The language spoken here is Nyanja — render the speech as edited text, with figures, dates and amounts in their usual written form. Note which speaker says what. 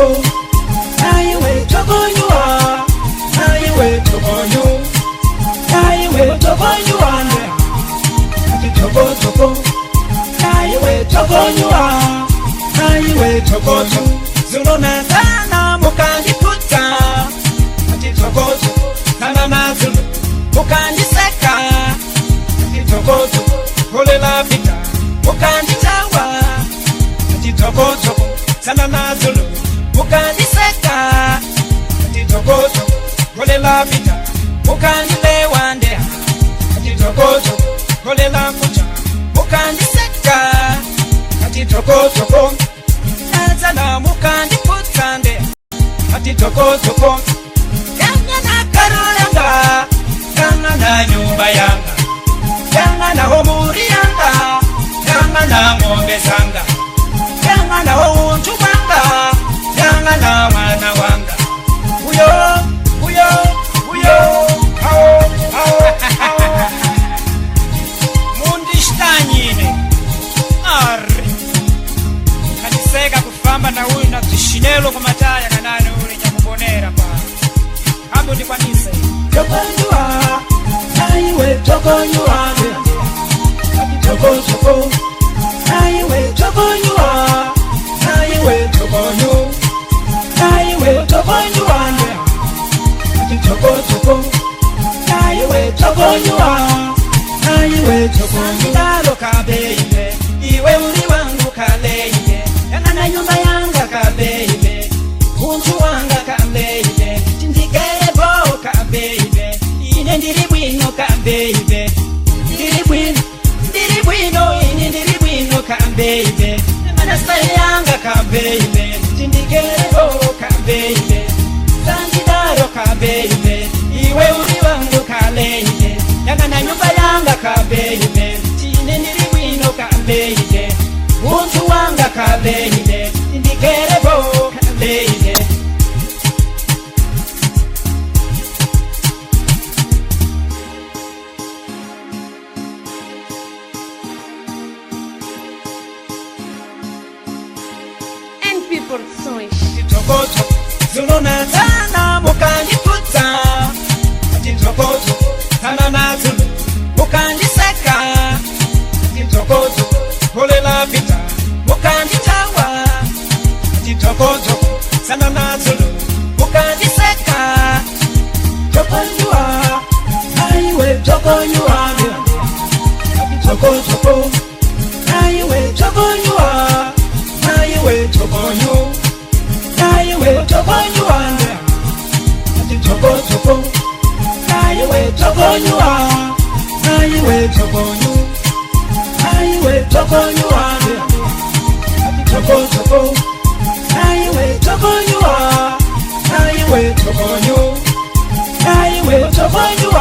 Speaker 1: toko, aiwe tokonyua, aiwe tokonyu, aiwe tokonyuane, ati toko, aiwe tokonyua, aiwe tokotu, zulona sana mukandikuta, ati tokotu, sana na zulu, mukandiseka, ati tokotu, kolela vita, mukanditawa, ati tokotu, sana na zulu, mukandiseka, ati tokotu, kolela vita, mukandilewa ndea, ati tokotu, kolela kucha, mukandiseka, ati tokotu, sana mukandikuta ndea, ati tokotu, yanga na karolanga, yanga na nyumba yanga, yanga na homuri yanga, yanga na ngombe zanga, yanga na untu wanga, yanga na wana wanga, uyo, mundishtanyine, arri, kaniseka kufamba na huyu na tishinelo kumataya na nane uli nyamubonera pa, hambu ndi kwanise. Tokonyua, aiwe tokonyua, toko, aiwe tokonyua, aiwe tokonyu, aiwe tokonyua, toko, aiwe tokonyua, aiwe tokonyu. Ndalo kabeibe, iwe uri wangu kaleibe, yana na nyumba yanga kabeibe, untu wanga kabeibe, tindikebo kabeibe, ine ndiribwino kabeibe, ndiribwino ine ndiribwino kabeibe, manasta yanga kabeibe, tindikebo kabeibe, sandidaro kabeibe, iwe uri wangu kaleibe, yana na nyumba yanga kabeibe, tine ndiribwino kabeibe, untu wanga kabeibe, tindikebo kabeibe.
Speaker 2: Produções.
Speaker 1: Tokoto, zulona sana mukandikuta, tokoto, sana na zulu, mukandiseka, tokoto, kolela vita, mukanditawa, tokoto, sana na zulu, mukandiseka, tokonyua, aiwe tokonyua, toko, aiwe tokonyua, aiwe tokonyu, aiwe tokonyuane, ati toko, aiwe tokonyua, aiwe tokonyu, aiwe tokonyuane, ati toko, aiwe tokonyua, aiwe tokonyu, aiwe tokonyu.